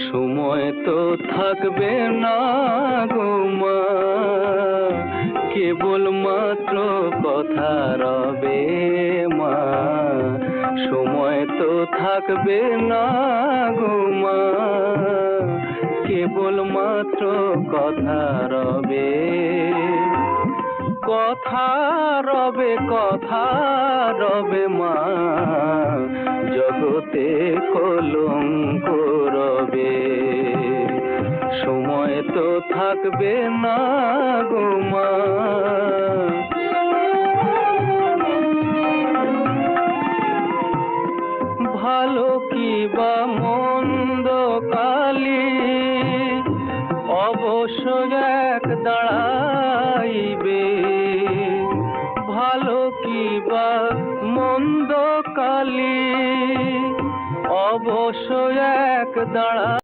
সময় তো থাকবে না গো মা, কেবল মাত্র কথা রবে মা। সময় তো থাকবে না গো মা, কেবল মাত্র কথা রবে। কথা রবে, কথা রবে মা, জগতে কলঙ্ক রবে। সময় তো থাকবে না গো মা। ভালো কি বা মন্দ কালি অবশ্য এক দাঁড়াইবে। ভালো কি বা মন্দ কালি অবশ্য এক দাঁড়া